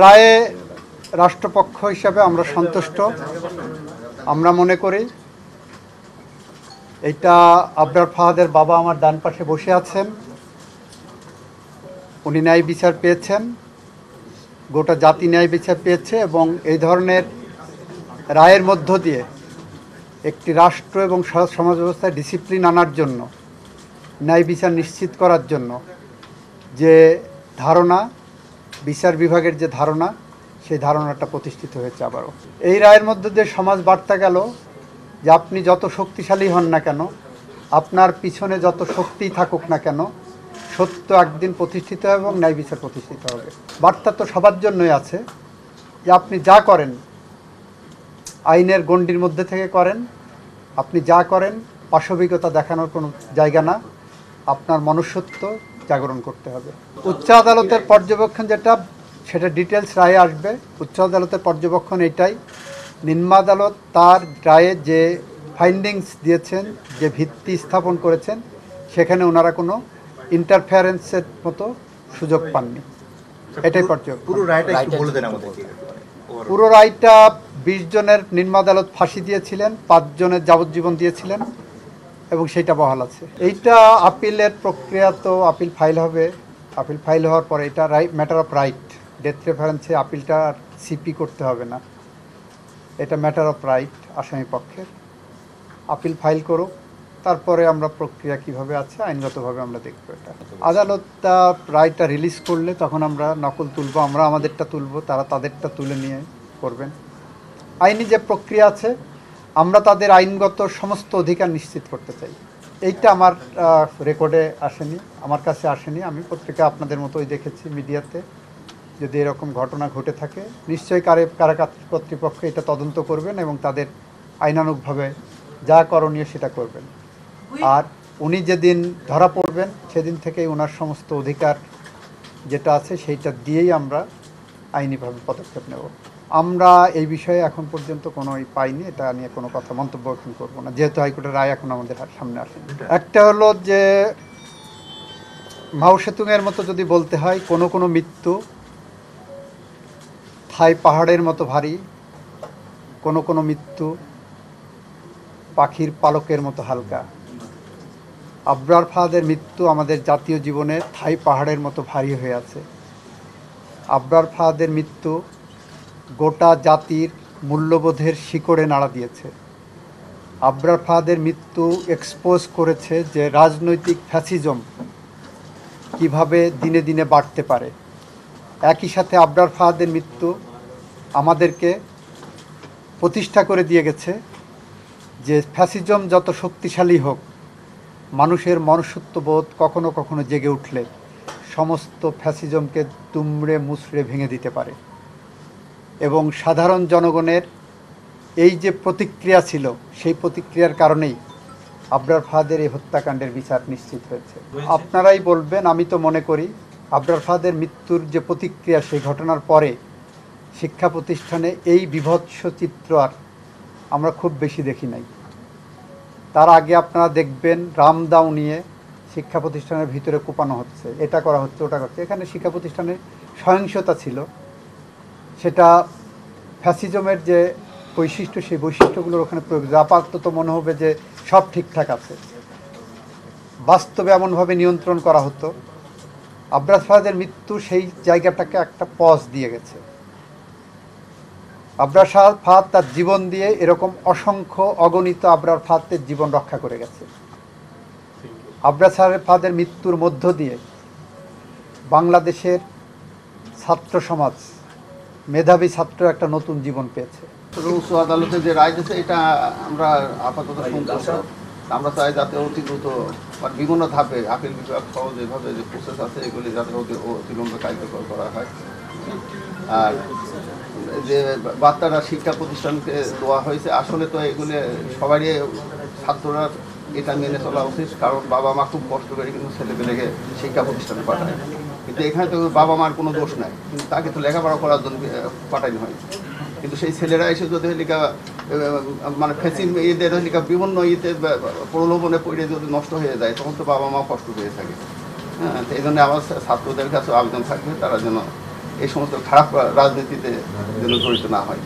রায়ে রাষ্ট্রপক্ষ হিসাবে আমরা সন্তুষ্ট। আমরা মনে করি এইটা আবরার ফাহাদের বাবা আমার ডান পাশে বসে আছেন, উনি ন্যায় বিচার পেয়েছেন, গোটা জাতি ন্যায় বিচার পেয়েছে এবং এই ধরনের রায়ের মধ্য দিয়ে একটি রাষ্ট্র এবং সমাজ ব্যবস্থায় ডিসিপ্লিন আনার জন্য, ন্যায় বিচার নিশ্চিত করার জন্য যে ধারণা, বিচার বিভাগের যে ধারণা, সেই ধারণাটা প্রতিষ্ঠিত হয়েছে আবারও। এই রায়ের মধ্যে দিয়ে সমাজ বার্তা গেল যে আপনি যত শক্তিশালী হন না কেন, আপনার পিছনে যত শক্তিই থাকুক না কেন, সত্য একদিন প্রতিষ্ঠিত হবে এবং ন্যায় বিচার প্রতিষ্ঠিত হবে। বার্তা তো সবার জন্যই আছে যে আপনি যা করেন আইনের গণ্ডির মধ্যে থেকে করেন, আপনি যা করেন পাশবিকতা দেখানোর কোনো জায়গা না, আপনার মনুষ্যত্ব জাগরণ করতে হবে। উচ্চ আদালতের পর্যবেক্ষণ যেটা, সেটা ডিটেলস রায়ে আসবে। উচ্চ আদালতের পর্যবেক্ষণ এটাই, নিম্ন আদালত তার রায়ে যে ফাইন্ডিংস দিয়েছেন, যে ভিত্তি স্থাপন করেছেন, সেখানে ওনারা কোনো ইন্টারফেয়ারেন্সের মতো সুযোগ পাননি। এটাই পর্যবেক্ষণ। পুরো রায়টা 20 জনের নিম্ন আদালত ফাঁসি দিয়েছিলেন, 5 জনের যাবজ্জীবন দিয়েছিলেন এবং সেইটা বহাল আছে। এইটা আপিলের প্রক্রিয়া, তো আপিল ফাইল হবে। আপিল ফাইল হওয়ার পরে এটা ম্যাটার অফ রাইট, ডেথ রেফারেন্সে আপিলটা সিপি করতে হবে না, এটা ম্যাটার অফ রাইট আসামি পক্ষের। আপিল ফাইল করুক, তারপরে আমরা প্রক্রিয়া কিভাবে আছে আইনগতভাবে আমরা দেখব। এটা আদালতটা রায়টা রিলিজ করলে তখন আমরা নকল তুলব, আমরা আমাদেরটা তুলব, তারা তাদেরটা তুলে নিয়ে করবেন। আইনি যে প্রক্রিয়া আছে, আমরা তাদের আইনগত সমস্ত অধিকার নিশ্চিত করতে চাই। এইটা আমার রেকর্ডে আসেনি, আমার কাছে আসেনি। আমি পত্রিকা আপনাদের মতোই দেখেছি, মিডিয়াতে। যদি এরকম ঘটনা ঘটে থাকে নিশ্চয়ই কারাগার কর্তৃপক্ষ এটা তদন্ত করবেন এবং তাদের আইনানুগভাবে যা করণীয় সেটা করবেন। আর উনি যেদিন ধরা পড়বেন সেদিন থেকেই ওনার সমস্ত অধিকার যেটা আছে সেইটা দিয়েই আমরা আইনিভাবে পদক্ষেপ নেব। আমরা এই বিষয়ে এখন পর্যন্ত কোনো পাইনি, এটা নিয়ে কোনো কথা মন্তব্য এখন করবো না, যেহেতু হাইকোর্টের রায় এখন আমাদের সামনে আসেনি। একটা হলো যে মাও সেতুংয়ের মতো যদি বলতে হয়, কোনো মৃত্যু থাই পাহাড়ের মতো ভারী, কোনো মৃত্যু পাখির পালকের মতো হালকা। আবরার ফাহাদের মৃত্যু আমাদের জাতীয় জীবনে থাই পাহাড়ের মতো ভারী হয়ে আছে। আবরার ফাহাদের মৃত্যু গোটা জাতির মূল্যবোধের শিকড়ে নাড়া দিয়েছে। আবরার ফাহাদের মৃত্যু এক্সপোজ করেছে যে রাজনৈতিক ফ্যাসিজম কিভাবে দিনে দিনে বাড়তে পারে। একই সাথে আবরার ফাহাদের মৃত্যু আমাদেরকে প্রতিষ্ঠা করে দিয়ে গেছে যে ফ্যাসিজম যত শক্তিশালী হোক, মানুষের মনুষ্যত্ববোধ কখনো কখনো জেগে উঠলে সমস্ত ফ্যাসিজমকে দুমড়ে মুচড়ে ভেঙে দিতে পারে। এবং সাধারণ জনগণের এই যে প্রতিক্রিয়া ছিল, সেই প্রতিক্রিয়ার কারণেই আবরার ফাহাদের এই হত্যাকাণ্ডের বিচার নিশ্চিত হয়েছে। আপনারাই বলবেন, আমি তো মনে করি আবরার ফাহাদের মৃত্যুর যে প্রতিক্রিয়া, সেই ঘটনার পরে শিক্ষা প্রতিষ্ঠানে এই বিভৎস চিত্র আর আমরা খুব বেশি দেখি নাই। তার আগে আপনারা দেখবেন রামদাও নিয়ে শিক্ষা প্রতিষ্ঠানের ভিতরে কোপানো হচ্ছে, এটা করা হচ্ছে, ওটা করছে। এখানে শিক্ষা প্রতিষ্ঠানে সহিংসতা ছিল, সেটা ফ্যাসিজমের যে বৈশিষ্ট্য, সেই বৈশিষ্ট্যগুলোর ওখানে প্রয়োগ। আপাতত মনে হবে যে সব ঠিকঠাক আছে, বাস্তবে এমনভাবে নিয়ন্ত্রণ করা হতো। আবরার ফাহাদের মৃত্যু সেই জায়গাটাকে একটা পজ দিয়ে গেছে। আবরার ফাহাদ তার জীবন দিয়ে এরকম অসংখ্য অগণিত আবরার ফাহাদের জীবন রক্ষা করে গেছে। আবরার ফাহাদের মৃত্যুর মধ্য দিয়ে বাংলাদেশের ছাত্র সমাজ, মেধাবী ছাত্র একটা নতুন জীবন পেয়েছে। উচ্চ আদালতে যে রায় দিয়েছে এটা আমরা আপাতত সন্তুষ্ট। আমরা চাই যাতে অতি দ্রুত বিভিন্ন ধাপে আপিল বিভাগ সহ যেভাবে যে প্রসেস আছে এগুলি যাতে অতিলম্বে কার্যকর করা হয়। আর যে বার্তাটা শিক্ষা প্রতিষ্ঠানকে দেওয়া হয়েছে, আসলে তো এগুলি সবারই, ছাত্ররা এটা মেনে চলা উচিত। কারণ বাবা মা খুব কষ্ট করে কিন্তু ছেলেপেলেকে শিক্ষা প্রতিষ্ঠানে পাঠায়, কিন্তু এখানে তো বাবা মার কোনো দোষ নাই, কিন্তু তাকে তো লেখাপড়া করার জন্য পাঠানো হয়। কিন্তু সেই ছেলেরা এসে যদি লিখা মানে ফেসিং ঈদের লিখা বিভিন্ন ঈদের প্রলোভনে পড়ে যদি নষ্ট হয়ে যায়, তখন তো বাবা মা কষ্ট পেয়ে থাকে। হ্যাঁ, এই জন্য আমার ছাত্রদের কাছে আবেদন থাকবে তারা যেন এই সমস্ত খারাপ রাজনীতিতে যেন জড়িত না হয়।